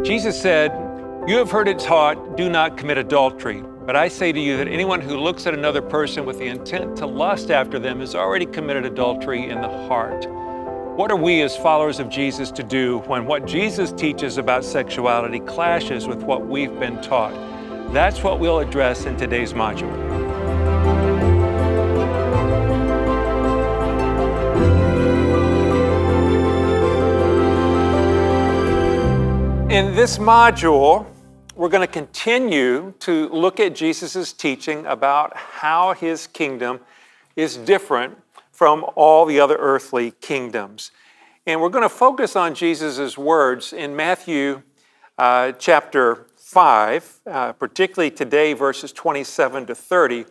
Jesus said, "You have heard it taught, do not commit adultery. But I say to you that anyone who looks at another person with the intent to lust after them has already committed adultery in the heart." What are we as followers of Jesus to do when what Jesus teaches about sexuality clashes with what we've been taught? That's what we'll address in today's module. In this module, we're going to continue to look at Jesus' teaching about how his kingdom is different from all the other earthly kingdoms. And we're going to focus on Jesus' words in Matthew chapter 5, particularly today, verses 27 to 30,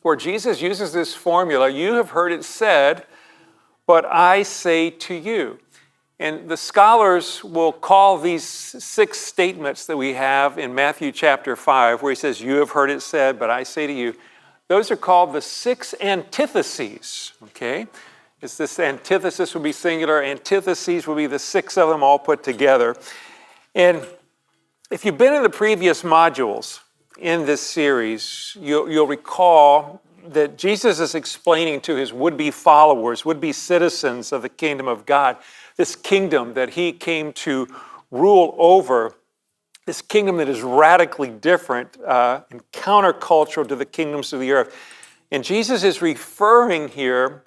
where Jesus uses this formula, "You have heard it said, but I say to you." And the scholars will call these 6 statements that we have in Matthew chapter 5, where he says, "You have heard it said, but I say to you," those are called the 6 antitheses, okay? It's this antithesis would be singular, antitheses would be the 6 of them all put together. And if you've been in the previous modules in this series, you'll recall that Jesus is explaining to his would-be followers, would-be citizens of the kingdom of God, this kingdom that he came to rule over, this kingdom that is radically different and countercultural to the kingdoms of the earth. And Jesus is referring here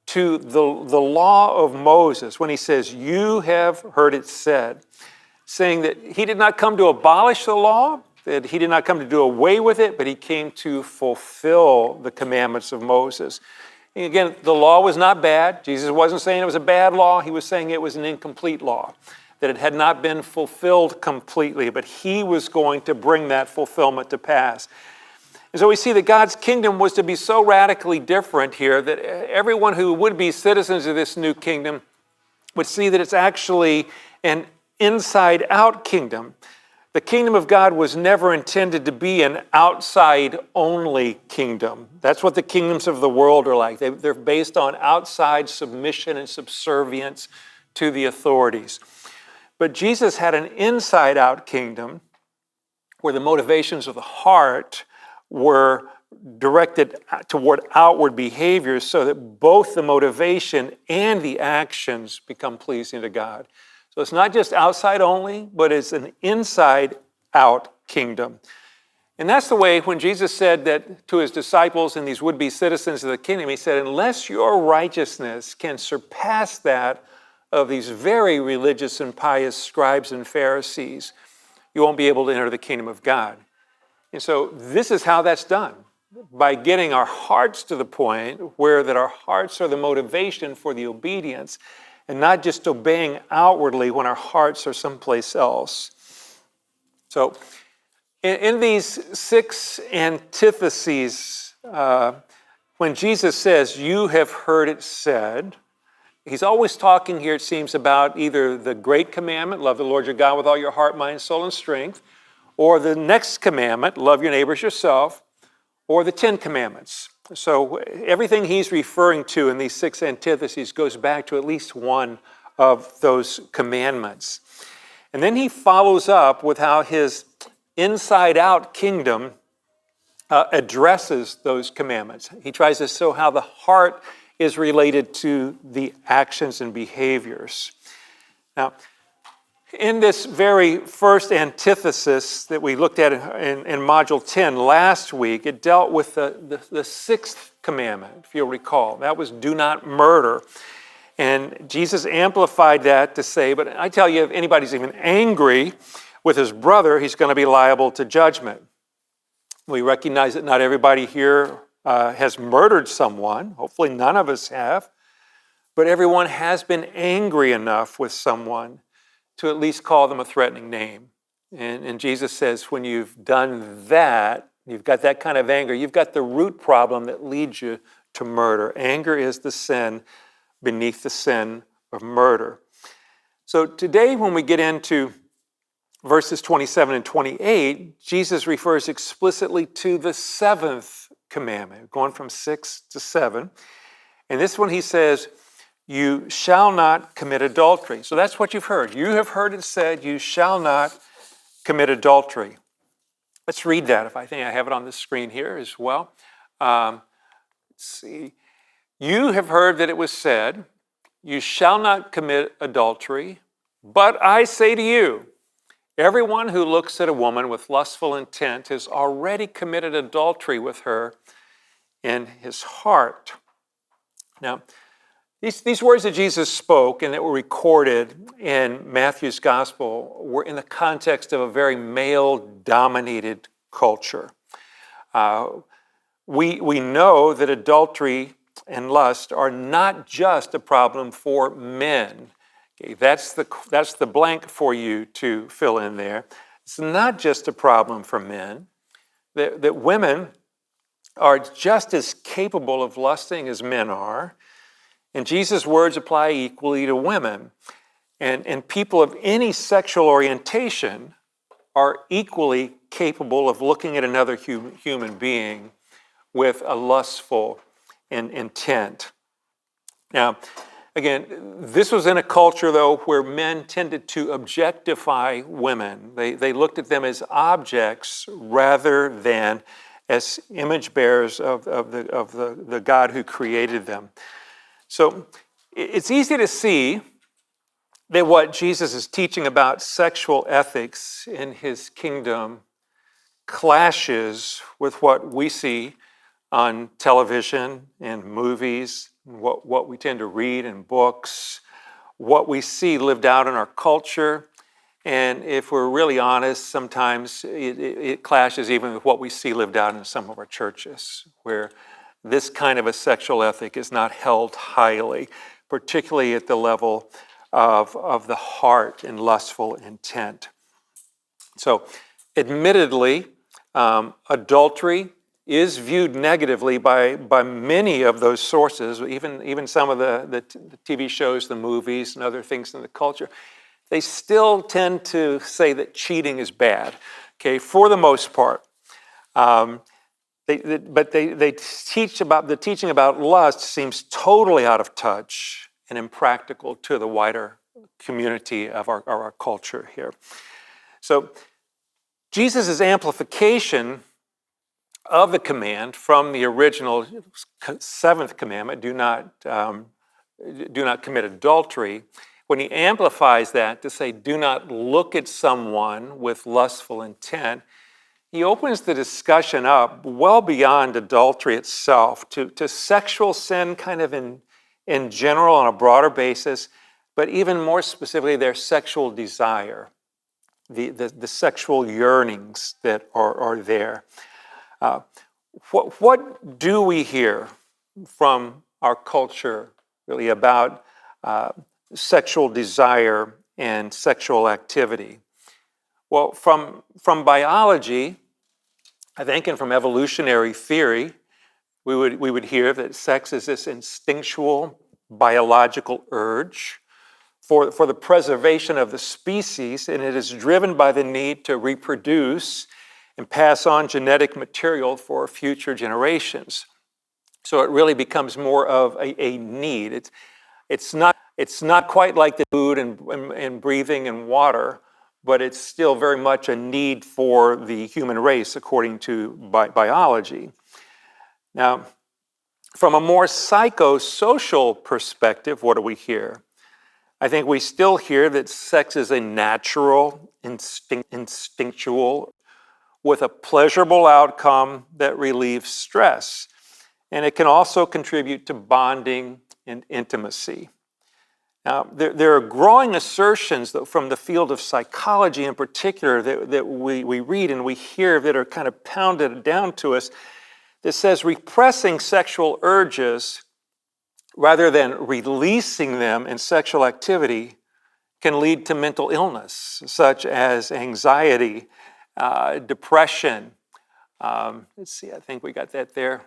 to the law of Moses when he says, "You have heard it said," saying that he did not come to abolish the law, that he did not come to do away with it, but he came to fulfill the commandments of Moses. And again, the law was not bad. Jesus wasn't saying it was a bad law. He was saying it was an incomplete law, that it had not been fulfilled completely, but he was going to bring that fulfillment to pass. And so we see that God's kingdom was to be so radically different here that everyone who would be citizens of this new kingdom would see that it's actually an inside-out kingdom. The kingdom of God was never intended to be an outside-only kingdom. That's what the kingdoms of the world are like. They're based on outside submission and subservience to the authorities. But Jesus had an inside-out kingdom where the motivations of the heart were directed toward outward behaviors so that both the motivation and the actions become pleasing to God. So it's not just outside only, but it's an inside-out kingdom. And that's the way when Jesus said that to his disciples and these would-be citizens of the kingdom, he said, unless your righteousness can surpass that of these very religious and pious scribes and Pharisees, you won't be able to enter the kingdom of God. And so this is how that's done, by getting our hearts to the point where that our hearts are the motivation for the obedience, and not just obeying outwardly when our hearts are someplace else. So in these 6 antitheses, when Jesus says, "You have heard it said," he's always talking here, it seems, about either the great commandment, love the Lord your God with all your heart, mind, soul, and strength, or the next commandment, love your neighbors yourself, or the 10 commandments. So everything he's referring to in these 6 antitheses goes back to at least one of those commandments. And then he follows up with how his inside-out kingdom addresses those commandments. He tries to show how the heart is related to the actions and behaviors. Now, in this very first antithesis that we looked at in Module 10 last week, it dealt with the 6th commandment, if you'll recall. That was do not murder. And Jesus amplified that to say, but I tell you, if anybody's even angry with his brother, he's going to be liable to judgment. We recognize that not everybody here has murdered someone. Hopefully none of us have. But everyone has been angry enough with someone to at least call them a threatening name. And Jesus says, when you've done that, you've got that kind of anger, you've got the root problem that leads you to murder. Anger is the sin beneath the sin of murder. So today when we get into verses 27 and 28, Jesus refers explicitly to the 7th commandment, going from 6 to 7. And this one he says, you shall not commit adultery. So that's what you've heard. You have heard it said, you shall not commit adultery. Let's read that. I think I have it on the screen here as well. Let's see. You have heard that it was said, you shall not commit adultery, but I say to you, everyone who looks at a woman with lustful intent has already committed adultery with her in his heart. Now, these words that Jesus spoke and that were recorded in Matthew's gospel were in the context of a very male-dominated culture. We know that adultery and lust are not just a problem for men. Okay, that's the blank for you to fill in there. It's not just a problem for men. That women are just as capable of lusting as men are. And Jesus' words apply equally to women. And people of any sexual orientation are equally capable of looking at another human being with a lustful intent. Now, again, this was in a culture, though, where men tended to objectify women. They looked at them as objects rather than as image bearers of the God who created them. So it's easy to see that what Jesus is teaching about sexual ethics in his kingdom clashes with what we see on television and movies, what we tend to read in books, what we see lived out in our culture. And if we're really honest, sometimes it clashes even with what we see lived out in some of our churches, where this kind of a sexual ethic is not held highly, particularly at the level of the heart and lustful intent. So, admittedly, adultery is viewed negatively by many of those sources, even some of the TV shows, the movies, and other things in the culture. They still tend to say that cheating is bad, okay, for the most part. But they teach about the teaching about lust seems totally out of touch and impractical to the wider community of our culture here. So Jesus' amplification of the command from the original seventh commandment, do not commit adultery, when he amplifies that to say, do not look at someone with lustful intent, he opens the discussion up well beyond adultery itself to sexual sin kind of in general on a broader basis, but even more specifically their sexual desire, the sexual yearnings that are there. What do we hear from our culture really about sexual desire and sexual activity? Well, from biology, I think, and from evolutionary theory, we would hear that sex is this instinctual biological urge for the preservation of the species, and it is driven by the need to reproduce and pass on genetic material for future generations. So it really becomes more of a need. It's not quite like the food and breathing and water, but it's still very much a need for the human race according to biology. Now, from a more psychosocial perspective, what do we hear? I think we still hear that sex is a natural, instinctual, with a pleasurable outcome that relieves stress. And it can also contribute to bonding and intimacy. Now, there are growing assertions from the field of psychology in particular that we read and we hear that are kind of pounded down to us that says repressing sexual urges rather than releasing them in sexual activity can lead to mental illness, such as anxiety, depression. Let's see, I think we got that there.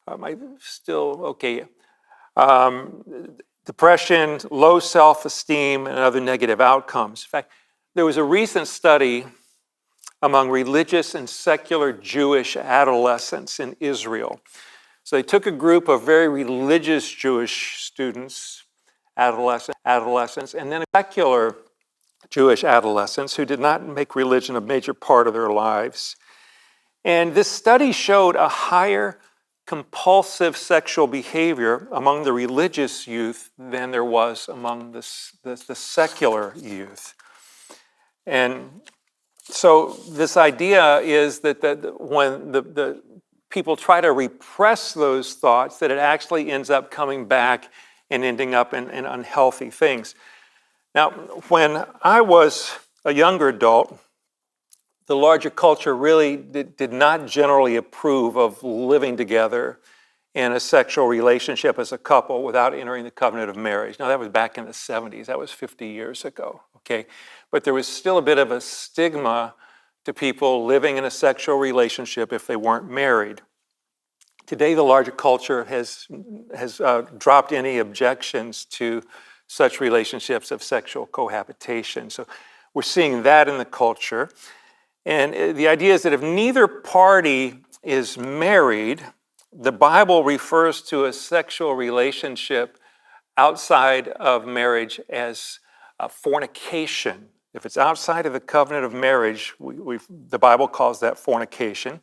Am I still okay? Depression, low self-esteem, and other negative outcomes. In fact, there was a recent study among religious and secular Jewish adolescents in Israel So they took a group of very religious Jewish students, adolescents, and then secular Jewish adolescents who did not make religion a major part of their lives. And this study showed a higher compulsive sexual behavior among the religious youth than there was among the secular youth. And so this idea is that when the people try to repress those thoughts, that it actually ends up coming back and ending up in unhealthy things. Now, when I was a younger adult, the larger culture really did not generally approve of living together in a sexual relationship as a couple without entering the covenant of marriage. Now, that was back in the 70s. That was 50 years ago, okay? But there was still a bit of a stigma to people living in a sexual relationship if they weren't married. Today, the larger culture has dropped any objections to such relationships of sexual cohabitation. So we're seeing that in the culture. And the idea is that if neither party is married, the Bible refers to a sexual relationship outside of marriage as fornication. If it's outside of the covenant of marriage, the Bible calls that fornication.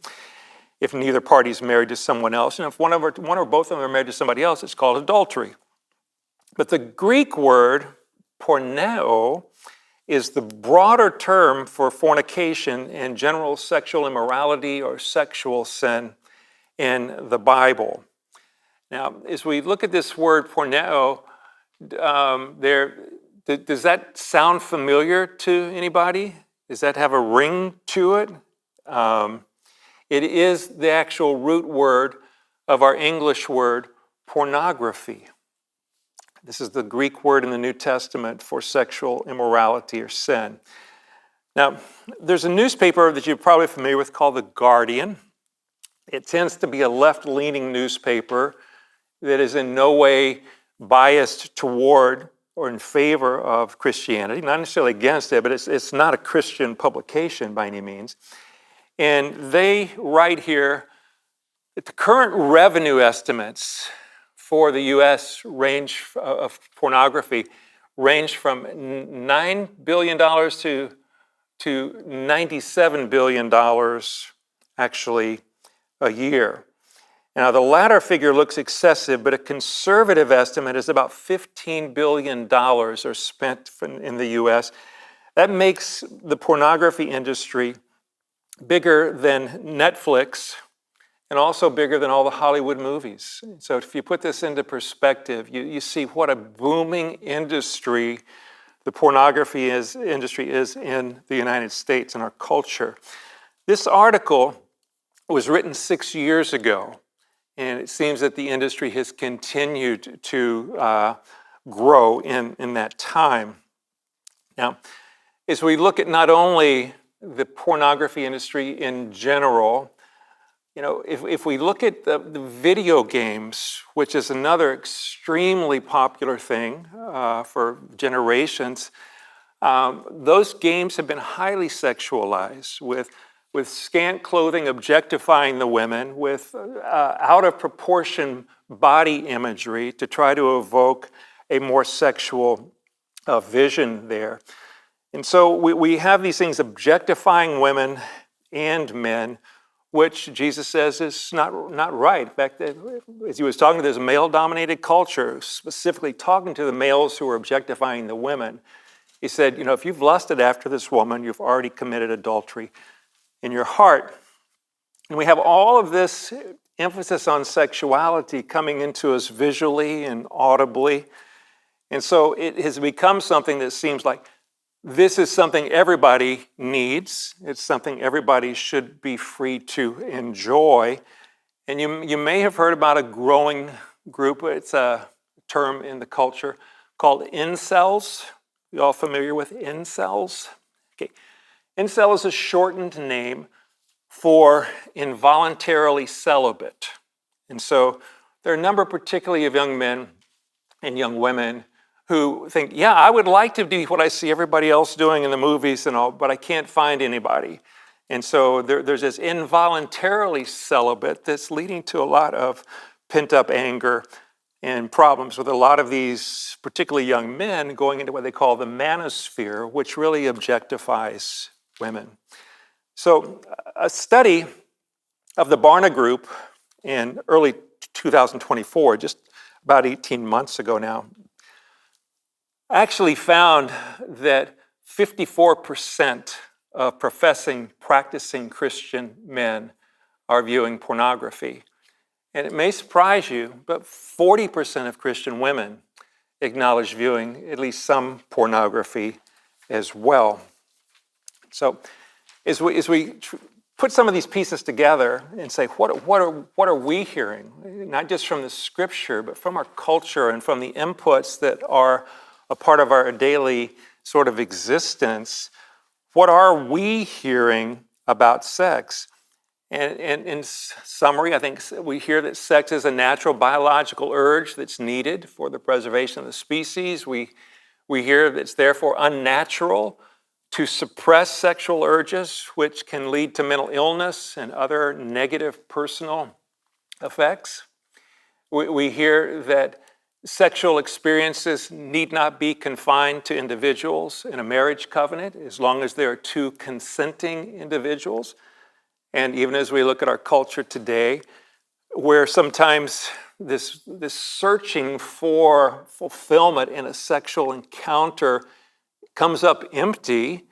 If neither party is married to someone else, and if one or both of them are married to somebody else, it's called adultery. But the Greek word porneo is the broader term for fornication and general sexual immorality or sexual sin in the Bible. Now, as we look at this word porneo, does that sound familiar to anybody? Does that have a ring to it? It is the actual root word of our English word pornography. This is the Greek word in the New Testament for sexual immorality or sin. Now, there's a newspaper that you're probably familiar with called The Guardian. It tends to be a left-leaning newspaper that is in no way biased toward or in favor of Christianity, not necessarily against it, but it's not a Christian publication by any means. And they write here that the current revenue estimates for the U.S. range of pornography range from $9 billion to $97 billion actually a year. Now, the latter figure looks excessive, but a conservative estimate is about $15 billion are spent in the U.S. That makes the pornography industry bigger than Netflix and also bigger than all the Hollywood movies. So if you put this into perspective, you see what a booming industry the pornography industry is in the United States and our culture. This article was written 6 years ago, and it seems that the industry has continued to grow in that time. Now, as we look at not only the pornography industry in general, you know, if we look at the video games, which is another extremely popular thing for generations, those games have been highly sexualized with scant clothing objectifying the women, with out of proportion body imagery to try to evoke a more sexual vision there. And so we have these things objectifying women and men, which Jesus says is not right. In fact, as he was talking to this male-dominated culture, specifically talking to the males who are objectifying the women, he said, you know, if you've lusted after this woman, you've already committed adultery in your heart. And we have all of this emphasis on sexuality coming into us visually and audibly. And so it has become something that seems like this is something everybody needs. It's something everybody should be free to enjoy. And you may have heard about a growing group. It's a term in the culture called incels. You all familiar with incels? Okay. Incel is a shortened name for involuntarily celibate. And so there are a number particularly of young men and young women who think, yeah, I would like to do what I see everybody else doing in the movies and all, but I can't find anybody. And so there's this involuntarily celibate that's leading to a lot of pent-up anger and problems with a lot of these, particularly young men, going into what they call the manosphere, which really objectifies women. So a study of the Barna Group in early 2024, just about 18 months ago now, actually found that 54% of practicing Christian men are viewing pornography. And it may surprise you, but 40% of Christian women acknowledge viewing at least some pornography as well. So as we put some of these pieces together and say, what are we hearing? Not just from the scripture, but from our culture and from the inputs that are a part of our daily sort of existence. What are we hearing about sex? And in summary, I think we hear that sex is a natural biological urge that's needed for the preservation of the species. We hear that it's therefore unnatural to suppress sexual urges, which can lead to mental illness and other negative personal effects. We hear that sexual experiences need not be confined to individuals in a marriage covenant as long as there are two consenting individuals. And even as we look at our culture today, where sometimes this searching for fulfillment in a sexual encounter comes up empty,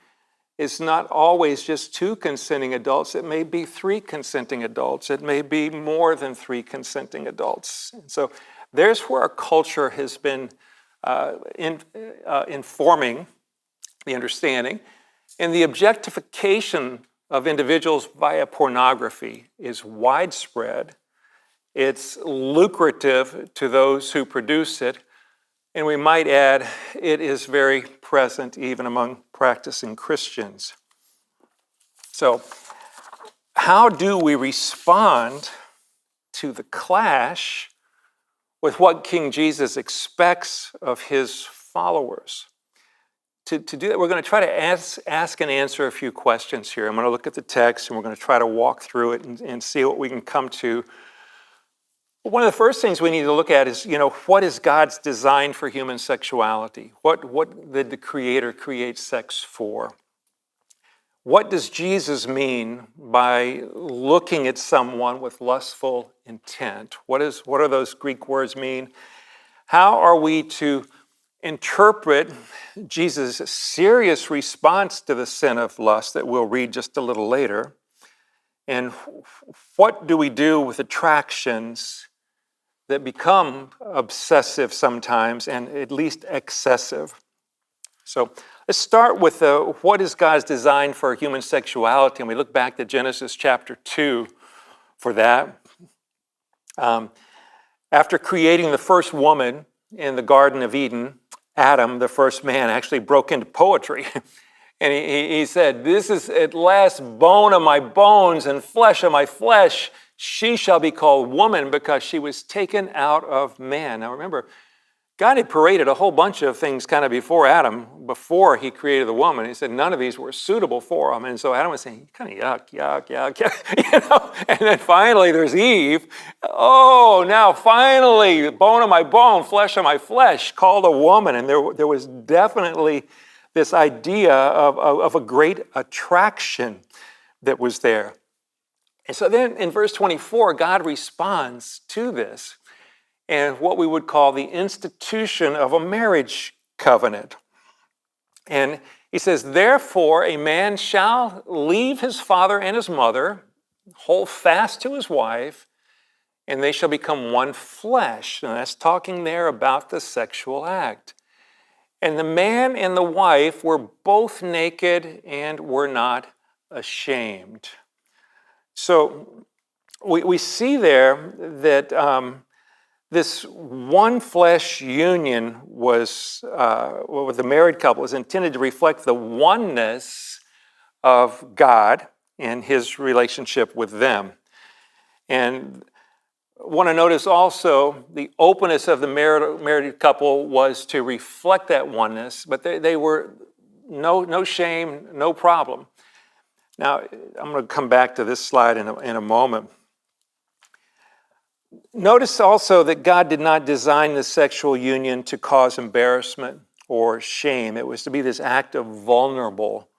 it's not always just two consenting adults. It may be three consenting adults. It may be more than three consenting adults. And so there's where our culture has been informing the understanding. And the objectification of individuals via pornography is widespread. It's lucrative to those who produce it. And we might add, it is very present even among practicing Christians. So, how do we respond to the clash with what King Jesus expects of his followers? To do that, we're going to try to ask and answer a few questions here. I'm going to look at the text and we're going to try to walk through it and see what we can come to. One of the first things we need to look at is, what is God's design for human sexuality? What did the Creator create sex for? What does Jesus mean by looking at someone with lustful intent? What are those Greek words mean? How are we to interpret Jesus' serious response to the sin of lust that we'll read just a little later? And what do we do with attractions that become obsessive sometimes and at least excessive? So let's start with what is God's design for human sexuality? And we look back to Genesis chapter 2 for that. After creating the first woman in the Garden of Eden, Adam, the first man, actually broke into poetry. And he said, "This is at last bone of my bones and flesh of my flesh. She shall be called woman because she was taken out of man." Now remember, God had paraded a whole bunch of things kind of before Adam, before he created the woman. He said none of these were suitable for him. And so Adam was saying, kind of yuck, yuck, yuck. And then finally there's Eve. Oh, now finally, bone of my bone, flesh of my flesh, called a woman. And there was definitely this idea of a great attraction that was there. And so then in verse 24, God responds to this and what we would call the institution of a marriage covenant. And he says, "Therefore a man shall leave his father and his mother, hold fast to his wife, and they shall become one flesh." And that's talking there about the sexual act. "And the man and the wife were both naked and were not ashamed." So we see there that this one flesh union was, with the married couple, was intended to reflect the oneness of God and his relationship with them. And I want to notice also the openness of the married couple was to reflect that oneness, but they were no shame, no problem. Now, I'm going to come back to this slide in a moment. Notice also that God did not design the sexual union to cause embarrassment or shame. It was to be this act of vulnerable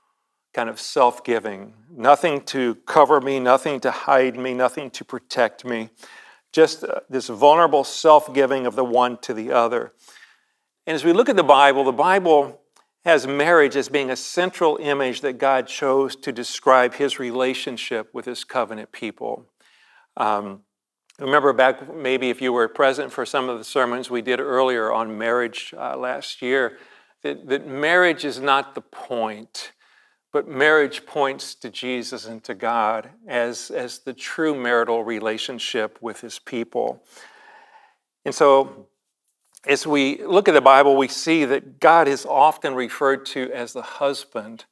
kind of self-giving. Nothing to cover me, nothing to hide me, nothing to protect me. Just this vulnerable self-giving of the one to the other. And as we look at the Bible has marriage as being a central image that God chose to describe his relationship with his covenant people. Remember back, maybe if you were present for some of the sermons we did earlier on marriage last year, that marriage is not the point, but marriage points to Jesus and to God as the true marital relationship with his people. And so as we look at the Bible, we see that God is often referred to as the husband.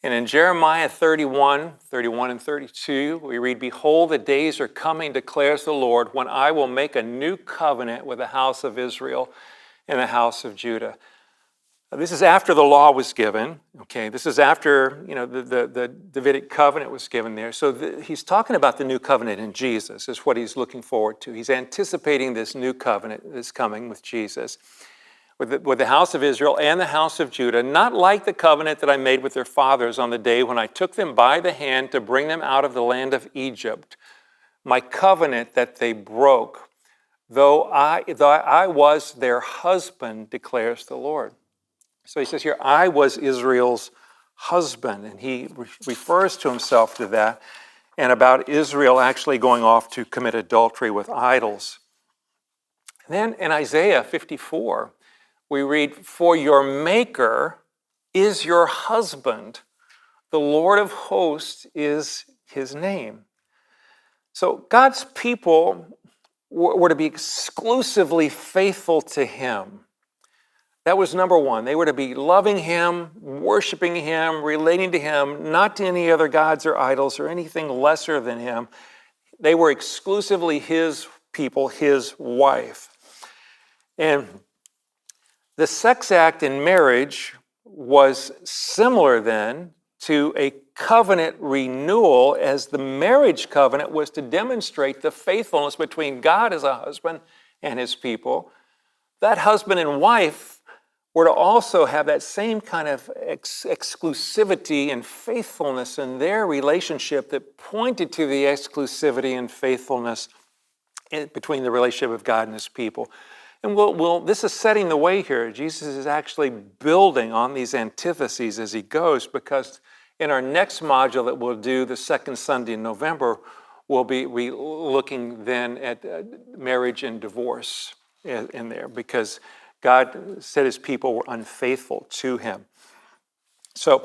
And in Jeremiah 31 and 32, we read, "Behold, the days are coming, declares the Lord, when I will make a new covenant with the house of Israel and the house of Judah." This is after the law was given, okay? This is after, the Davidic covenant was given there. So he's talking about the new covenant in Jesus is what he's looking forward to. He's anticipating this new covenant that's coming with Jesus, with the house of Israel and the house of Judah, not like the covenant that I made with their fathers on the day when I took them by the hand to bring them out of the land of Egypt, my covenant that they broke, though I was their husband, declares the Lord. So he says here, I was Israel's husband, and he refers to himself to that and about Israel actually going off to commit adultery with idols. And then in Isaiah 54, we read, "For your maker is your husband. The Lord of hosts is his name." So God's people were to be exclusively faithful to him. That was number one. They were to be loving him, worshiping him, relating to him, not to any other gods or idols or anything lesser than him. They were exclusively his people, his wife. And the sex act in marriage was similar then to a covenant renewal, as the marriage covenant was to demonstrate the faithfulness between God as a husband and his people. That husband and wife were to also have that same kind of exclusivity and faithfulness in their relationship that pointed to the exclusivity and faithfulness between the relationship of God and his people. And this is setting the way here. Jesus is actually building on these antitheses as he goes, because in our next module that we'll do the second Sunday in November, we'll be looking then at marriage and divorce in there, because God said his people were unfaithful to him. So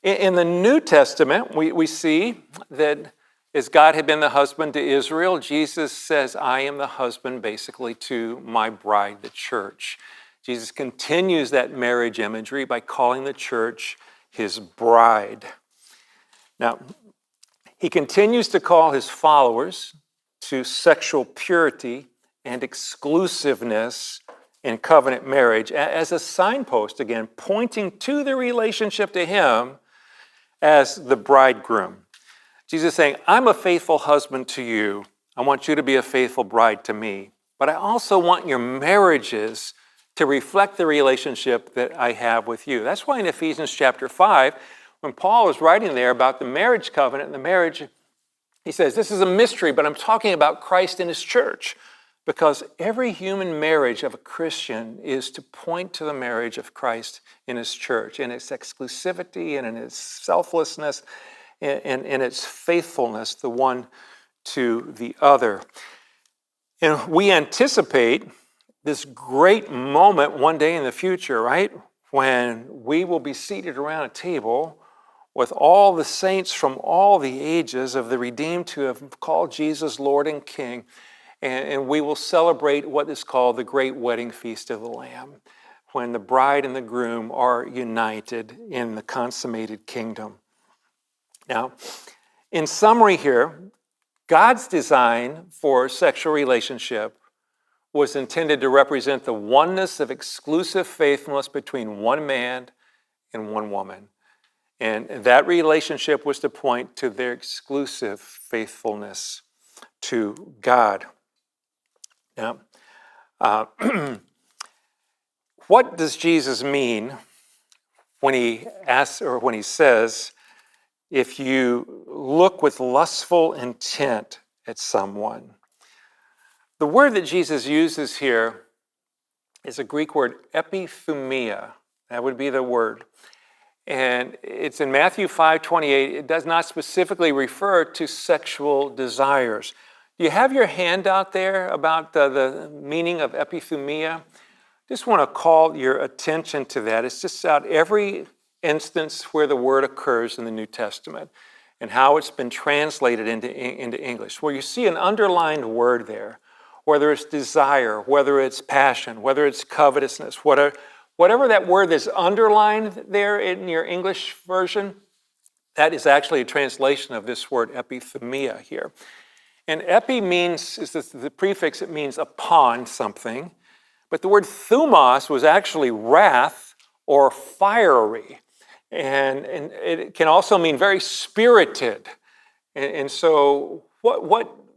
in the New Testament, we see that as God had been the husband to Israel, Jesus says, I am the husband basically to my bride, the church. Jesus continues that marriage imagery by calling the church his bride. Now, he continues to call his followers to sexual purity and exclusiveness in covenant marriage as a signpost, again, pointing to the relationship to him as the bridegroom. Jesus is saying, I'm a faithful husband to you. I want you to be a faithful bride to me. But I also want your marriages to reflect the relationship that I have with you. That's why in Ephesians chapter 5, when Paul is writing there about the marriage covenant and the marriage, he says, this is a mystery, but I'm talking about Christ and his church. Because every human marriage of a Christian is to point to the marriage of Christ in his church, in its exclusivity and in its selflessness and in its faithfulness, the one to the other. And we anticipate this great moment one day in the future, right? When we will be seated around a table with all the saints from all the ages of the redeemed who have called Jesus Lord and King. And we will celebrate what is called the Great Wedding Feast of the Lamb, when the bride and the groom are united in the consummated kingdom. Now, in summary here, God's design for sexual relationship was intended to represent the oneness of exclusive faithfulness between one man and one woman. And that relationship was to point to their exclusive faithfulness to God. Now, uh, what does Jesus mean when he asks or when he says, if you look with lustful intent at someone? The word that Jesus uses here is a Greek word, epithumia. That would be the word. And it's in Matthew 5:28. It does not specifically refer to sexual desires. Do you have your hand out there about the meaning of epithumia? Just want to call your attention to that. It's just out every instance where the word occurs in the New Testament and how it's been translated into English, where you see an underlined word there, whether it's desire, whether it's passion, whether it's covetousness, whatever that word that's underlined there in your English version, that is actually a translation of this word epithumia here. And epi means, is the prefix, it means upon something. But the word thumos was actually wrath or fiery. And it can also mean very spirited. And so what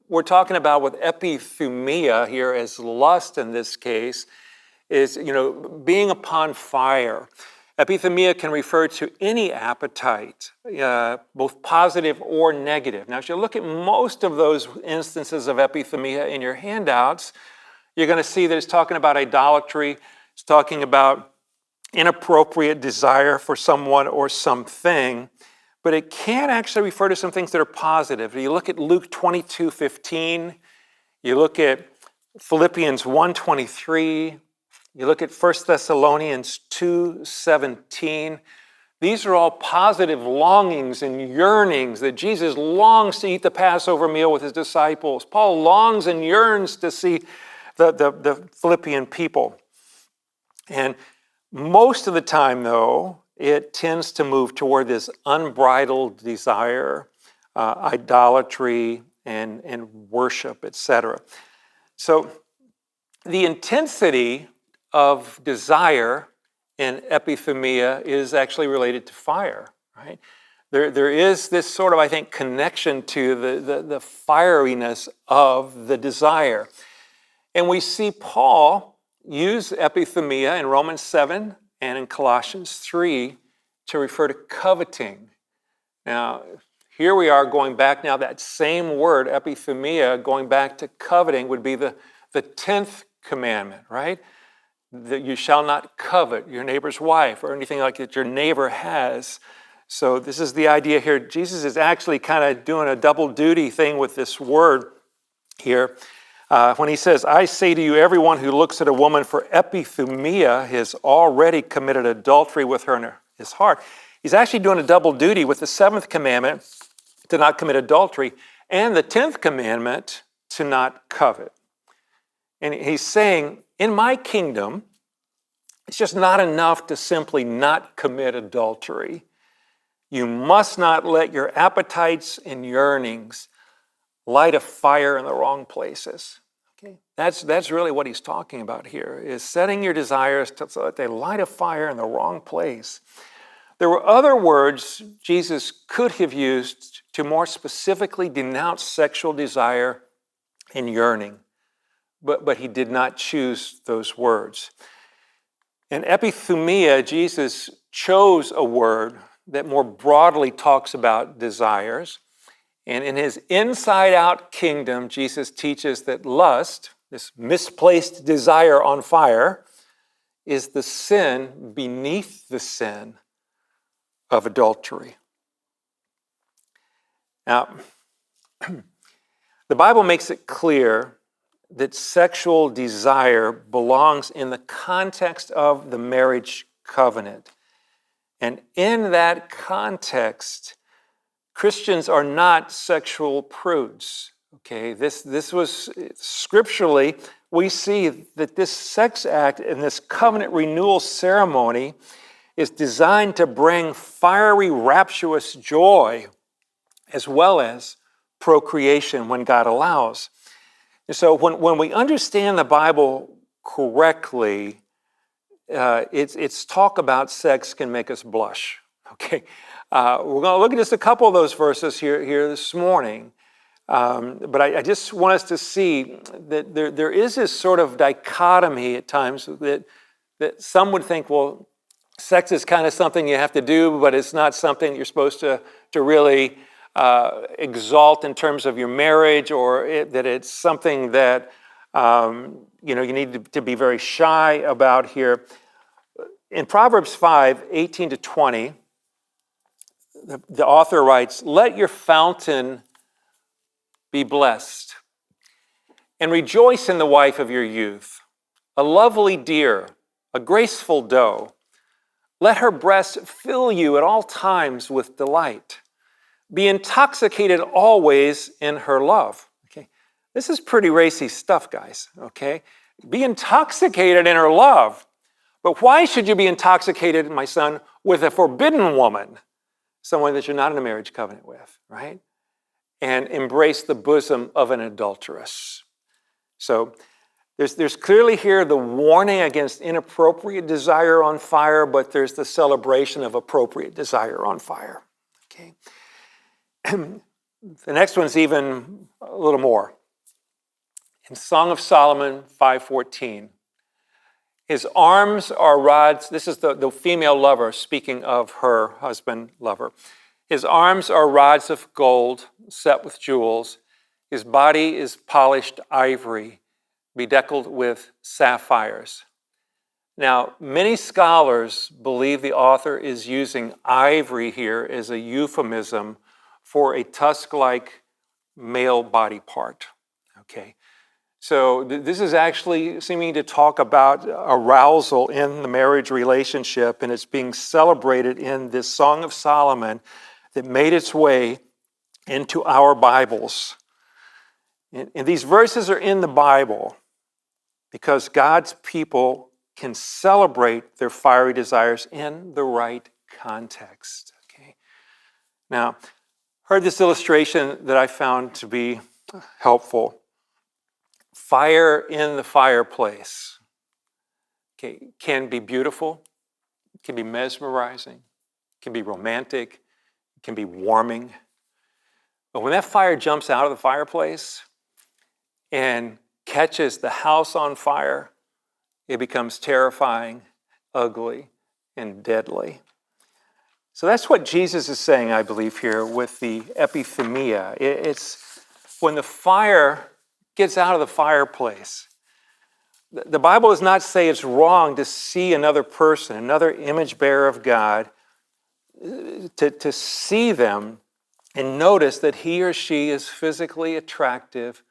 we're talking about with epithumia here as lust in this case is, being upon fire. Epithumia can refer to any appetite, both positive or negative. Now, as you look at most of those instances of epithumia in your handouts, you're going to see that it's talking about idolatry. It's talking about inappropriate desire for someone or something. But it can actually refer to some things that are positive. You look at Luke 22:15. You look at Philippians 1:23. You look at 1 Thessalonians 2:17. These are all positive longings and yearnings that Jesus longs to eat the Passover meal with his disciples. Paul longs and yearns to see the Philippian people. And most of the time, though, it tends to move toward this unbridled desire, idolatry, and worship, etc. So the intensity of desire in epithumia is actually related to fire, right? There is this sort of, I think, connection to the fieriness of the desire. And we see Paul use epithumia in Romans 7 and in Colossians 3 to refer to coveting. Now, here we are going back now, that same word, epithumia, going back to coveting would be the 10th commandment, right? That you shall not covet your neighbor's wife or anything like that your neighbor has. So this is the idea here. Jesus is actually kind of doing a double duty thing with this word here. When he says, I say to you, everyone who looks at a woman for epithumia has already committed adultery with her in his heart. He's actually doing a double duty with the 7th commandment to not commit adultery and the 10th commandment to not covet. And he's saying, in my kingdom, it's just not enough to simply not commit adultery. You must not let your appetites and yearnings light a fire in the wrong places. Okay? That's really what he's talking about here, is setting your desires so that they light a fire in the wrong place. There were other words Jesus could have used to more specifically denounce sexual desire and yearning, but he did not choose those words. In epithumia, Jesus chose a word that more broadly talks about desires. And in his inside-out kingdom, Jesus teaches that lust, this misplaced desire on fire, is the sin beneath the sin of adultery. Now, the Bible makes it clear that sexual desire belongs in the context of the marriage covenant. And in that context, Christians are not sexual prudes. Okay, this was scripturally, we see that this sex act and this covenant renewal ceremony is designed to bring fiery, rapturous joy as well as procreation when God allows. And so when we understand the Bible correctly, its talk about sex can make us blush. Okay, we're going to look at just a couple of those verses here this morning. But I just want us to see that there is this sort of dichotomy at times that some would think, well, sex is kind of something you have to do, but it's not something you're supposed to really exalt in terms of your marriage, or that it's something that you need to be very shy about here. In Proverbs 5:18-20, the author writes, "Let your fountain be blessed, and rejoice in the wife of your youth, a lovely deer, a graceful doe. Let her breast fill you at all times with delight. Be intoxicated always in her love." Okay, this is pretty racy stuff, guys. Okay, be intoxicated in her love. But why should you be intoxicated, my son, with a forbidden woman, someone that you're not in a marriage covenant with, right? And embrace the bosom of an adulteress. So there's clearly here the warning against inappropriate desire on fire, but there's the celebration of appropriate desire on fire. Okay. The next one's even a little more. In Song of Solomon 5:14, his arms are rods. This is the female lover speaking of her husband lover. His arms are rods of gold set with jewels. His body is polished ivory, bedecked with sapphires. Now, many scholars believe the author is using ivory here as a euphemism for a tusk-like male body part. Okay, so this is actually seeming to talk about arousal in the marriage relationship, and it's being celebrated in this Song of Solomon that made its way into our Bibles. And these verses are in the Bible because God's people can celebrate their fiery desires in the right context. Okay. Now, heard this illustration that I found to be helpful. Fire in the fireplace, okay, can be beautiful, can be mesmerizing, can be romantic, can be warming. But when that fire jumps out of the fireplace and catches the house on fire, it becomes terrifying, ugly, and deadly. So that's what Jesus is saying, I believe, here with the epithumia. It's when the fire gets out of the fireplace. The Bible does not say it's wrong to see another person, another image bearer of God, to see them and notice that he or she is physically attractive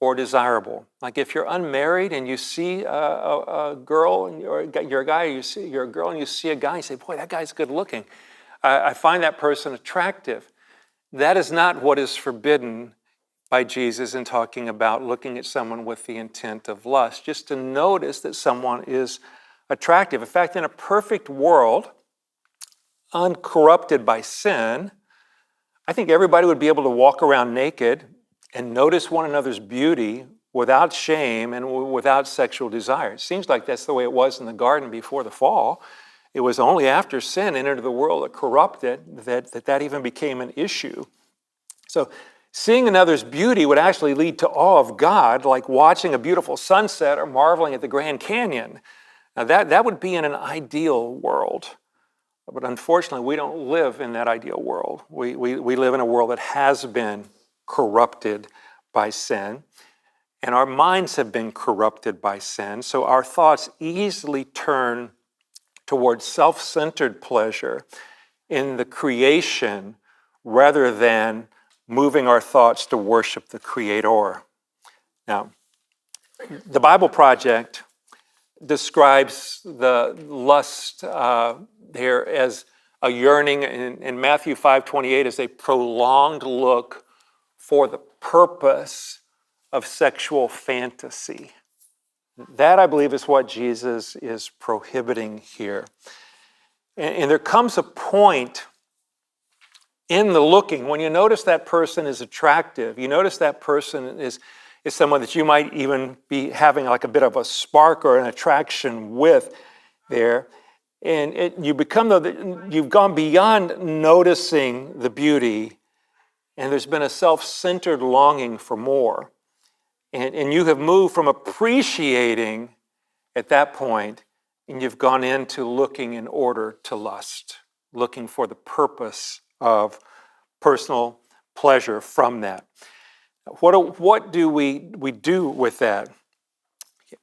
or desirable. Like if you're unmarried and you see a girl, or you're a guy, you're a girl and you see a guy, you say, boy, that guy's good looking. I find that person attractive. That is not what is forbidden by Jesus in talking about looking at someone with the intent of lust, just to notice that someone is attractive. In fact, in a perfect world, uncorrupted by sin, I think everybody would be able to walk around naked and notice one another's beauty without shame and without sexual desire. It seems like that's the way it was in the garden before the fall. It was only after sin entered the world that corrupted that even became an issue. So seeing another's beauty would actually lead to awe of God, like watching a beautiful sunset or marveling at the Grand Canyon. Now that would be in an ideal world. But unfortunately, we don't live in that ideal world. We live in a world that has been corrupted by sin, and our minds have been corrupted by sin. So our thoughts easily turn towards self-centered pleasure in the creation rather than moving our thoughts to worship the Creator. Now, the Bible Project describes the lust here as a yearning in Matthew 5:28 as a prolonged look for the purpose of sexual fantasy. That, I believe, is what Jesus is prohibiting here. And there comes a point in the looking when you notice that person is attractive, you notice that person is someone that you might even be having like a bit of a spark or an attraction with there. And you've gone beyond noticing the beauty, and there's been a self-centered longing for more. And you have moved from appreciating at that point, and you've gone into looking in order to lust, looking for the purpose of personal pleasure from that. What do we do with that?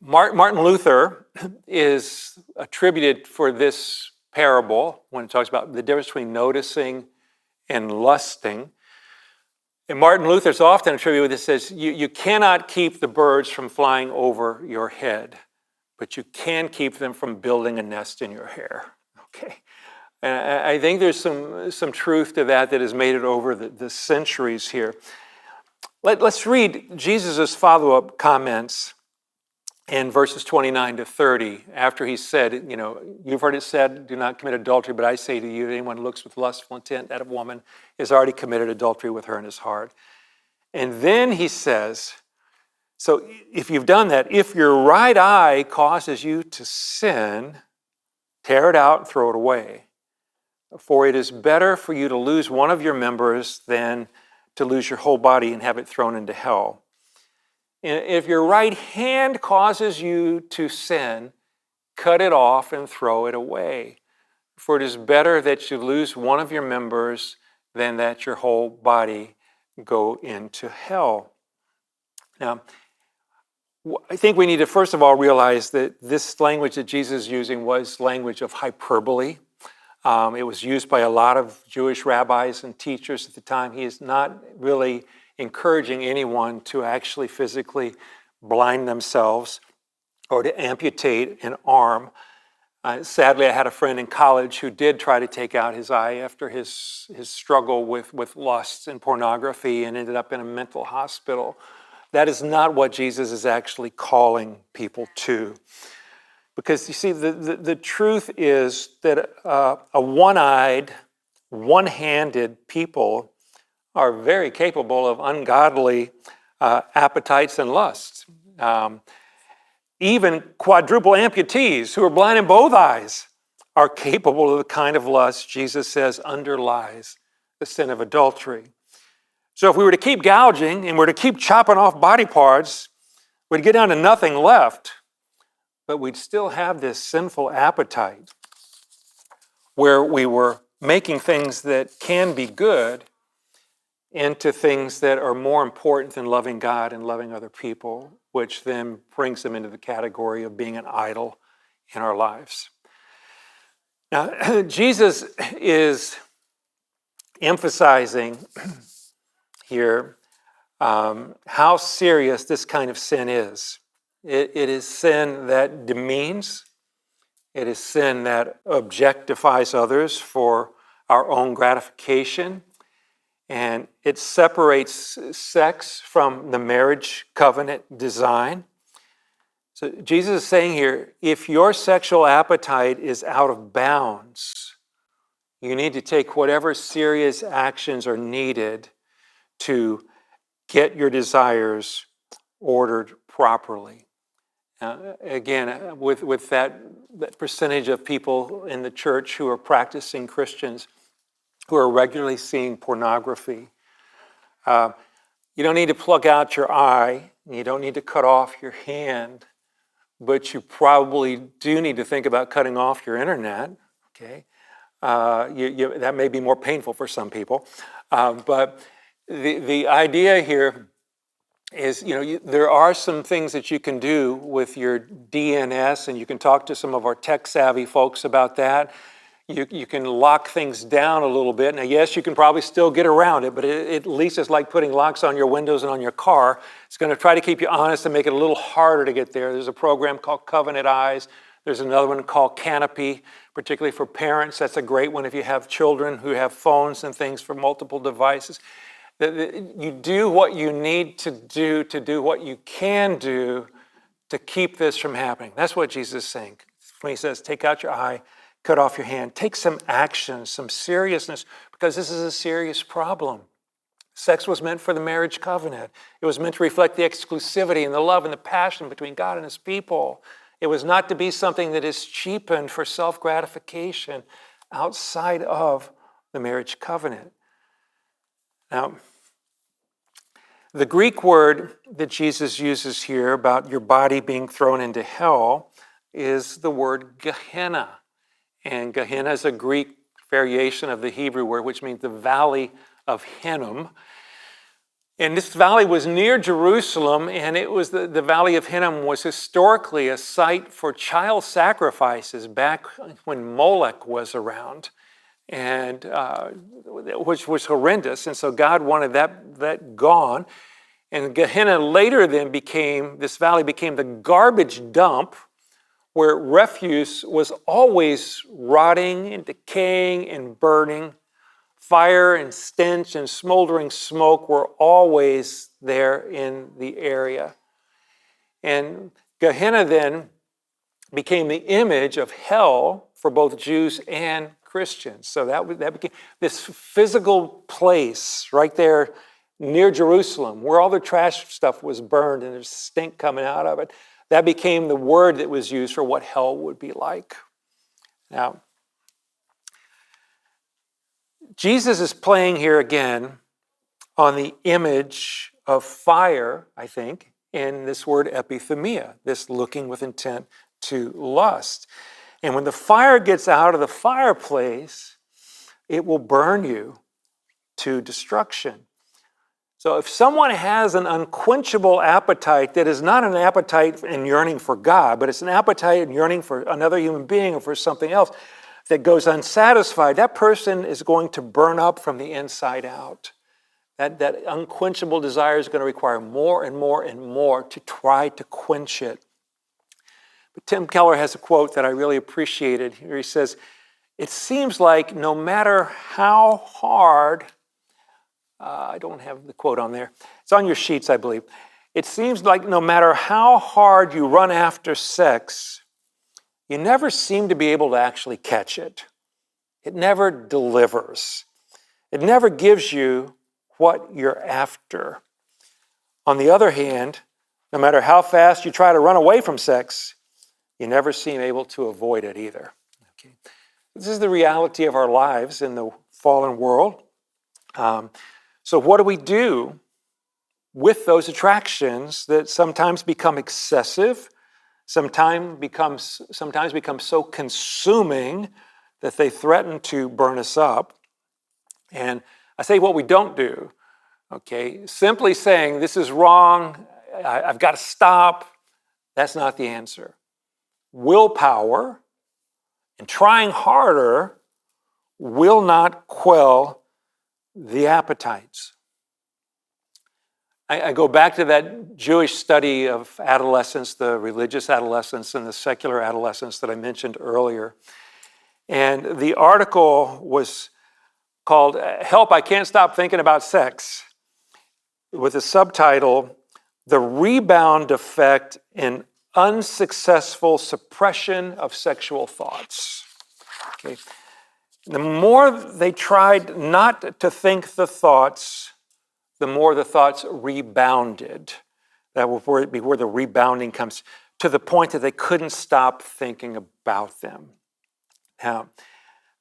Martin Luther is attributed for this parable when it talks about the difference between noticing and lusting. And Martin Luther is often attributed with this, says, you cannot keep the birds from flying over your head, but you can keep them from building a nest in your hair. Okay. And I think there's some truth to that has made it over the centuries here. Let's read Jesus' follow-up comments in verses 29 to 30, after he said, you've heard it said, do not commit adultery, but I say to you, anyone who looks with lustful intent at a woman has already committed adultery with her in his heart. And then he says, so if you've done that, if your right eye causes you to sin, tear it out and throw it away. For it is better for you to lose one of your members than to lose your whole body and have it thrown into hell. And if your right hand causes you to sin, cut it off and throw it away. For it is better that you lose one of your members than that your whole body go into hell. Now, I think we need to first of all realize that this language that Jesus is using was language of hyperbole. It was used by a lot of Jewish rabbis and teachers at the time. He is not really encouraging anyone to actually physically blind themselves or to amputate an arm. Sadly, I had a friend in college who did try to take out his eye after his struggle with lust and pornography and ended up in a mental hospital. That is not what Jesus is actually calling people to. Because you see, the truth is that a one-eyed, one-handed people are very capable of ungodly appetites and lusts. Even quadruple amputees who are blind in both eyes are capable of the kind of lust Jesus says underlies the sin of adultery. So if we were to keep gouging and were to keep chopping off body parts, we'd get down to nothing left, but we'd still have this sinful appetite where we were making things that can be good into things that are more important than loving God and loving other people, which then brings them into the category of being an idol in our lives. Now, Jesus is emphasizing here how serious this kind of sin is. It is sin that demeans. It is sin that objectifies others for our own gratification. And it separates sex from the marriage covenant design. So Jesus is saying here, if your sexual appetite is out of bounds, you need to take whatever serious actions are needed to get your desires ordered properly. Again, with that percentage of people in the church who are practicing Christians, who are regularly seeing pornography. You don't need to plug out your eye, and you don't need to cut off your hand, but you probably do need to think about cutting off your internet, okay? That may be more painful for some people. But the idea here is, there are some things that you can do with your DNS, and you can talk to some of our tech-savvy folks about that. You can lock things down a little bit. Now, yes, you can probably still get around it, but at least it's like putting locks on your windows and on your car. It's going to try to keep you honest and make it a little harder to get there. There's a program called Covenant Eyes. There's another one called Canopy, particularly for parents. That's a great one if you have children who have phones and things for multiple devices. You do what you need to do what you can do to keep this from happening. That's what Jesus is saying when he says, take out your eye, cut off your hand. Take some action, some seriousness, because this is a serious problem. Sex was meant for the marriage covenant. It was meant to reflect the exclusivity and the love and the passion between God and his people. It was not to be something that is cheapened for self-gratification outside of the marriage covenant. Now, The Greek word that Jesus uses here about your body being thrown into hell is the word Gehenna. And Gehenna is a Greek variation of the Hebrew word, which means the valley of Hinnom. And this valley was near Jerusalem, and it was the Valley of Hinnom was historically a site for child sacrifices back when Molech was around, and which was horrendous. And so God wanted that gone. And Gehenna later then this valley became the garbage dump where refuse was always rotting and decaying and burning. Fire and stench and smoldering smoke were always there in the area. And Gehenna then became the image of hell for both Jews and Christians. So that became this physical place right there near Jerusalem where all the trash stuff was burned and there's stink coming out of it. That became the word that was used for what hell would be like. Now, Jesus is playing here again on the image of fire, I think, in this word epithumia, this looking with intent to lust. And when the fire gets out of the fireplace, it will burn you to destruction. So if someone has an unquenchable appetite that is not an appetite and yearning for God, but it's an appetite and yearning for another human being or for something else that goes unsatisfied, that person is going to burn up from the inside out. That unquenchable desire is going to require more and more and more to try to quench it. But Tim Keller has a quote that I really appreciated. Here he says, "It seems like no matter how hard," I don't have the quote on there. It's on your sheets, I believe. "It seems like no matter how hard you run after sex, you never seem to be able to actually catch it. It never delivers. It never gives you what you're after. On the other hand, no matter how fast you try to run away from sex, you never seem able to avoid it either." Okay. This is the reality of our lives in the fallen world. So what do we do with those attractions that sometimes become excessive, sometimes become so consuming that they threaten to burn us up? And I say what we don't do, okay? Simply saying this is wrong, I've got to stop, that's not the answer. Willpower and trying harder will not quell the appetites. I go back to that Jewish study of adolescence, the religious adolescence and the secular adolescence that I mentioned earlier. And the article was called "Help, I Can't Stop Thinking About Sex," with the subtitle, "The Rebound Effect in Unsuccessful Suppression of Sexual Thoughts." Okay. The more they tried not to think the thoughts, the more the thoughts rebounded. That would be where the rebounding comes, to the point that they couldn't stop thinking about them. Now,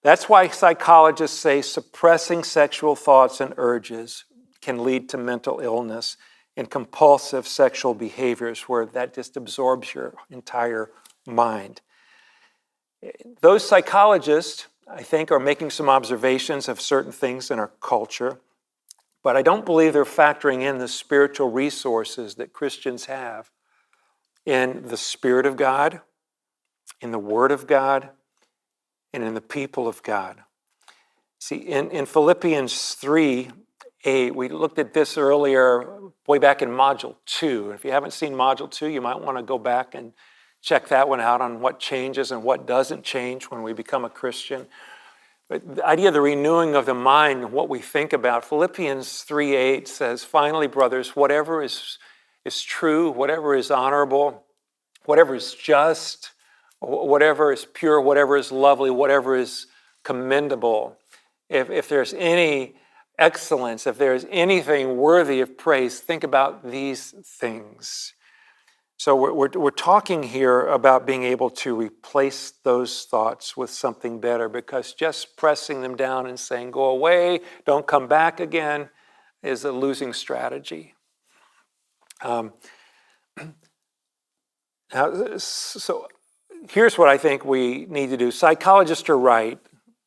that's why psychologists say suppressing sexual thoughts and urges can lead to mental illness and compulsive sexual behaviors where that just absorbs your entire mind. Those psychologists, I think, are making some observations of certain things in our culture, but I don't believe they're factoring in the spiritual resources that Christians have in the Spirit of God, in the Word of God, and in the people of God. See, in Philippians 3:8, we looked at this earlier, way back in Module 2. If you haven't seen Module 2, you might want to go back and check that one out on what changes and what doesn't change when we become a Christian. But the idea of the renewing of the mind and what we think about, Philippians 3:8 says, "Finally, brothers, whatever is true, whatever is honorable, whatever is just, whatever is pure, whatever is lovely, whatever is commendable, if there's any excellence, if there's anything worthy of praise, think about these things." So we're talking here about being able to replace those thoughts with something better, because just pressing them down and saying, "Go away, don't come back again," is a losing strategy. Um, so here's what I think we need to do. Psychologists are right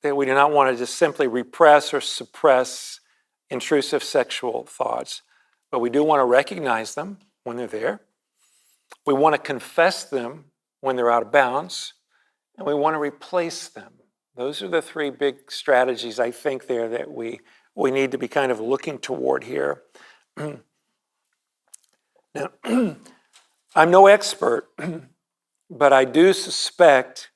that we do not want to just simply repress or suppress intrusive sexual thoughts, but we do want to recognize them when they're there. We want to confess them when they're out of bounds, and we want to replace them. Those are the three big strategies I think there that we need to be kind of looking toward here. Now, I'm no expert, but I do suspect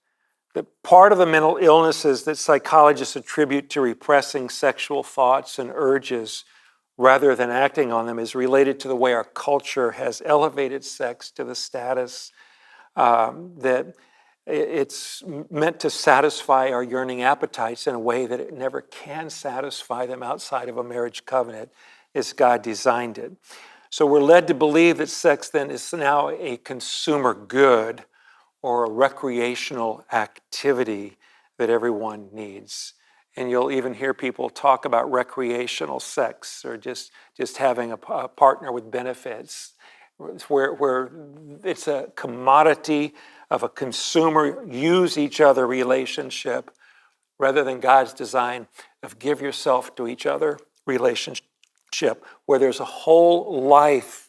that part of the mental illnesses that psychologists attribute to repressing sexual thoughts and urges rather than acting on them is related to the way our culture has elevated sex to the status that it's meant to satisfy our yearning appetites in a way that it never can satisfy them outside of a marriage covenant as God designed it. So we're led to believe that sex then is now a consumer good or a recreational activity that everyone needs. And you'll even hear people talk about recreational sex or just having a partner with benefits, where it's a commodity of a consumer use each other relationship rather than God's design of give yourself to each other relationship where there's a whole life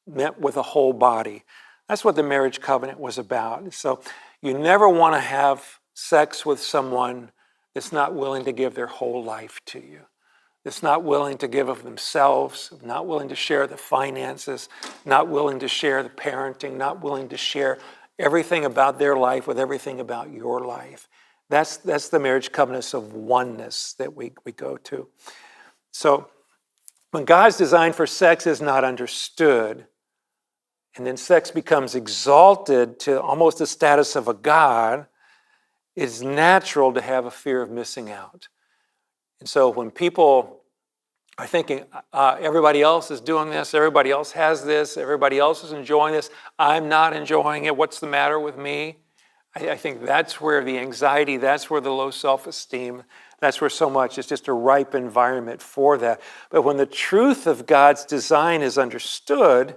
met with a whole body. That's what the marriage covenant was about. So you never want to have sex with someone that's not willing to give their whole life to you, that's not willing to give of themselves, not willing to share the finances, not willing to share the parenting, not willing to share everything about their life with everything about your life. That's the marriage covenant of oneness that we go to. So when God's design for sex is not understood, and then sex becomes exalted to almost the status of a god, it's natural to have a fear of missing out. And so when people are thinking, everybody else is doing this, everybody else has this, everybody else is enjoying this, I'm not enjoying it, what's the matter with me? I think that's where the anxiety, that's where the low self-esteem, that's where so much is just a ripe environment for that. But when the truth of God's design is understood,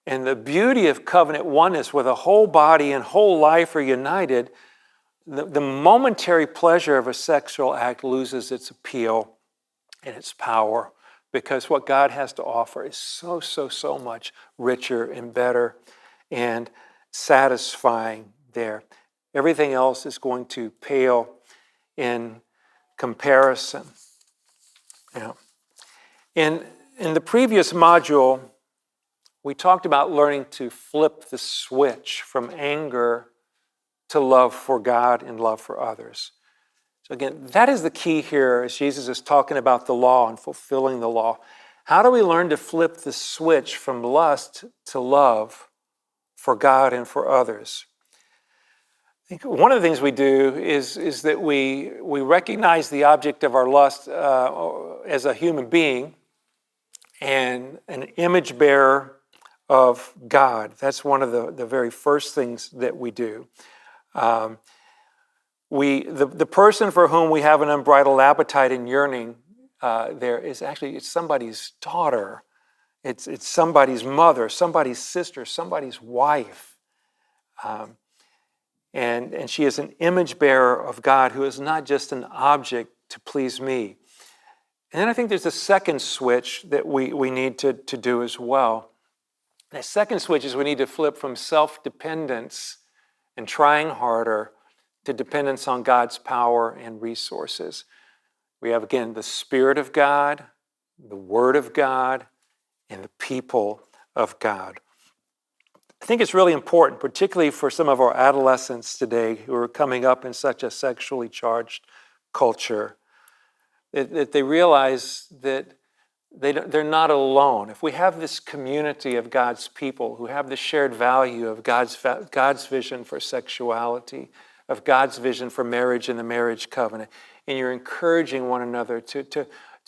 and the beauty of covenant oneness where the whole body and whole life are united, the momentary pleasure of a sexual act loses its appeal and its power because what God has to offer is so much richer and better and satisfying there. Everything else is going to pale in comparison. Now, in the previous module, we talked about learning to flip the switch from anger to love for God and love for others. So again, that is the key here as Jesus is talking about the law and fulfilling the law. How do we learn to flip the switch from lust to love for God and for others? I think one of the things we do is that we recognize the object of our lust as a human being and an image bearer of God. That's one of the very first things that we do. The person for whom we have an unbridled appetite and yearning there is actually, it's somebody's daughter. It's somebody's mother, somebody's sister, somebody's wife. And she is an image bearer of God who is not just an object to please me. And then I think there's a second switch that we need to do as well. The second switch is we need to flip from self-dependence and trying harder to dependence on God's power and resources. We have, again, the Spirit of God, the Word of God, and the people of God. I think it's really important, particularly for some of our adolescents today who are coming up in such a sexually charged culture, that they realize that they're not alone. If we have this community of God's people who have the shared value of God's vision for sexuality, of God's vision for marriage and the marriage covenant, and you're encouraging one another to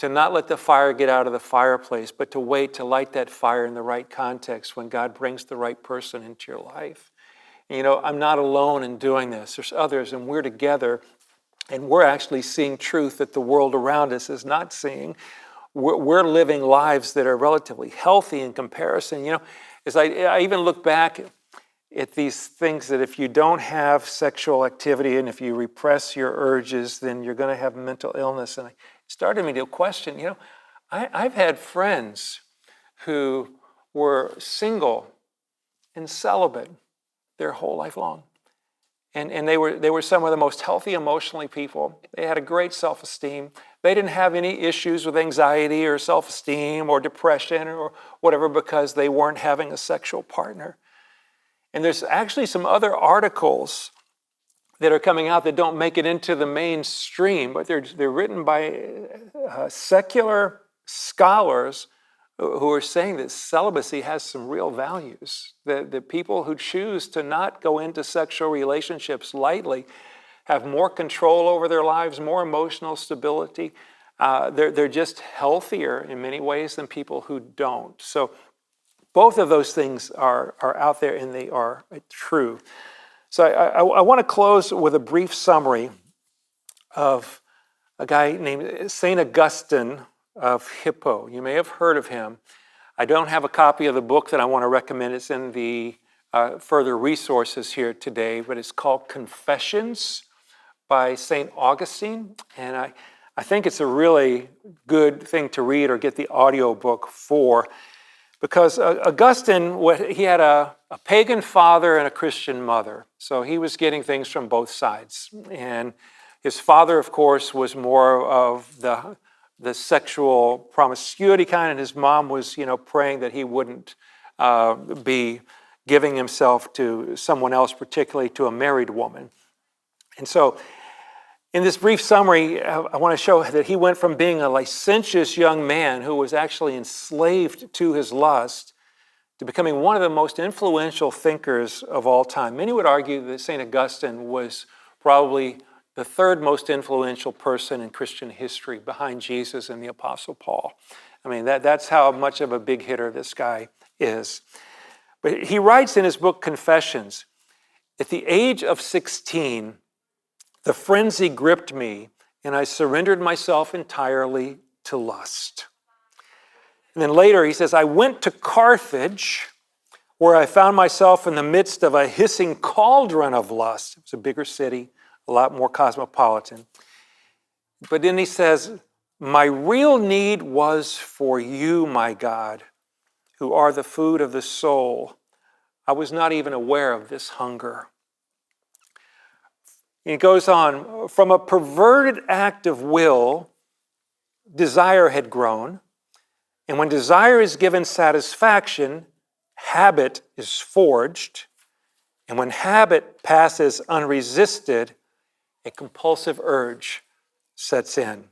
not let the fire get out of the fireplace, but to wait to light that fire in the right context when God brings the right person into your life. And, I'm not alone in doing this. There's others, and we're together, and we're actually seeing truth that the world around us is not seeing. we're living lives that are relatively healthy in comparison. As I even look back at these things that if you don't have sexual activity and if you repress your urges, then you're going to have mental illness. And it started me to question, I've had friends who were single and celibate their whole life long. And they were some of the most healthy emotionally people. They had a great self-esteem. They didn't have any issues with anxiety or self-esteem or depression or whatever because they weren't having a sexual partner. And there's actually some other articles that are coming out that don't make it into the mainstream, but they're written by secular scholars who are saying that celibacy has some real values, that the people who choose to not go into sexual relationships lightly have more control over their lives, more emotional stability. They're just healthier in many ways than people who don't. So both of those things are out there and they are true. So I want to close with a brief summary of a guy named St. Augustine of Hippo. You may have heard of him. I don't have a copy of the book that I want to recommend. It's in the further resources here today, but it's called Confessions by St. Augustine. And I think it's a really good thing to read or get the audio book for, because Augustine, he had a pagan father and a Christian mother. So he was getting things from both sides. And his father, of course, was more of the sexual promiscuity kind, and his mom was, praying that he wouldn't be giving himself to someone else, particularly to a married woman. And so in this brief summary, I want to show that he went from being a licentious young man who was actually enslaved to his lust to becoming one of the most influential thinkers of all time. Many would argue that St. Augustine was probably the third most influential person in Christian history behind Jesus and the Apostle Paul. I mean, that's how much of a big hitter this guy is. But he writes in his book, Confessions, at the age of 16, the frenzy gripped me and I surrendered myself entirely to lust. And then later he says, I went to Carthage, where I found myself in the midst of a hissing cauldron of lust. It was a bigger city, a lot more cosmopolitan. But then he says, my real need was for you, my God, who are the food of the soul. I was not even aware of this hunger. He goes on, from a perverted act of will, desire had grown. And when desire is given satisfaction, habit is forged. And when habit passes unresisted, a compulsive urge sets in.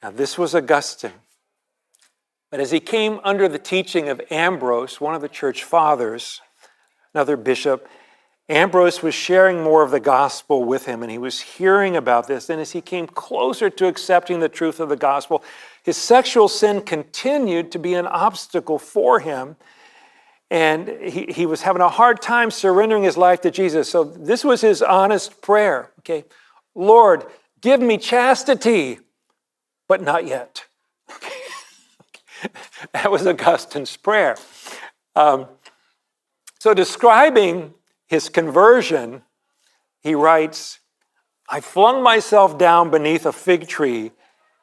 Now, this was Augustine. But as he came under the teaching of Ambrose, one of the church fathers, another bishop, Ambrose was sharing more of the gospel with him, and he was hearing about this. And as he came closer to accepting the truth of the gospel, his sexual sin continued to be an obstacle for him. And he was having a hard time surrendering his life to Jesus. So this was his honest prayer. Okay, Lord, give me chastity, but not yet. That was Augustine's prayer. So describing his conversion, he writes, I flung myself down beneath a fig tree,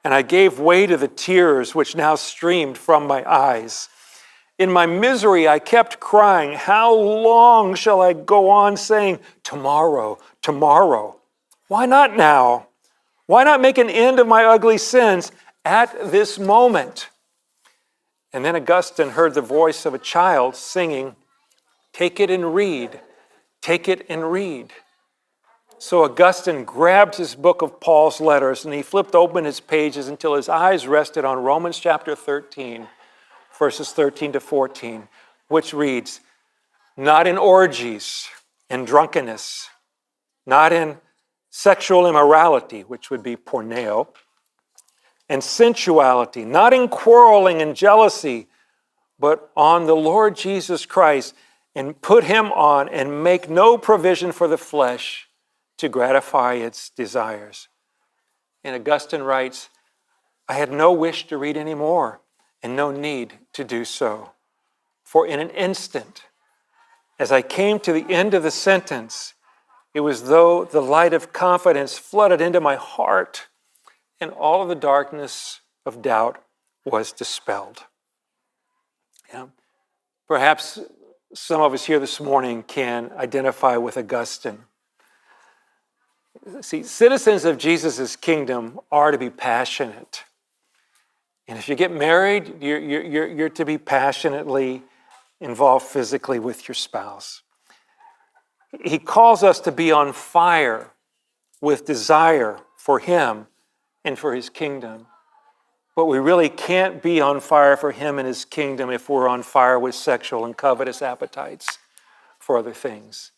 and I gave way to the tears which now streamed from my eyes. In my misery, I kept crying, how long shall I go on saying, tomorrow, tomorrow? Why not now? Why not make an end of my ugly sins at this moment? And then Augustine heard the voice of a child singing, take it and read, take it and read. So Augustine grabbed his book of Paul's letters and he flipped open his pages until his eyes rested on Romans chapter 13, verses 13 to 14, which reads, not in orgies and drunkenness, not in sexual immorality, which would be porneo, and sensuality, not in quarreling and jealousy, but on the Lord Jesus Christ, and put him on and make no provision for the flesh to gratify its desires. And Augustine writes, I had no wish to read any more and no need to do so. For in an instant, as I came to the end of the sentence, it was though the light of confidence flooded into my heart and all of the darkness of doubt was dispelled. Yeah. Perhaps some of us here this morning can identify with Augustine. See, citizens of Jesus' kingdom are to be passionate. And if you get married, you're to be passionately involved physically with your spouse. He calls us to be on fire with desire for him and for his kingdom. But we really can't be on fire for him and his kingdom if we're on fire with sexual and covetous appetites for other things.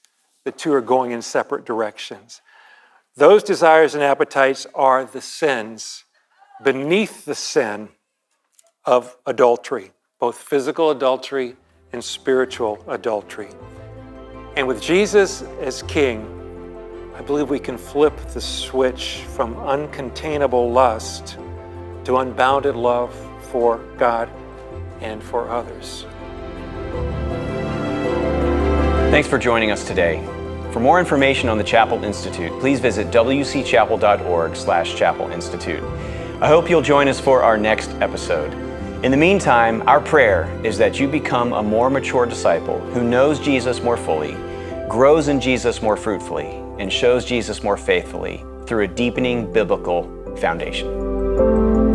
The two are going in separate directions. Those desires and appetites are the sins beneath the sin of adultery, both physical adultery and spiritual adultery. And with Jesus as King, I believe we can flip the switch from uncontainable lust to unbounded love for God and for others. Thanks for joining us today. For more information on the Chapel Institute, please visit wcchapel.org/Chapel Institute. I hope you'll join us for our next episode. In the meantime, our prayer is that you become a more mature disciple who knows Jesus more fully, grows in Jesus more fruitfully, and shows Jesus more faithfully through a deepening biblical foundation.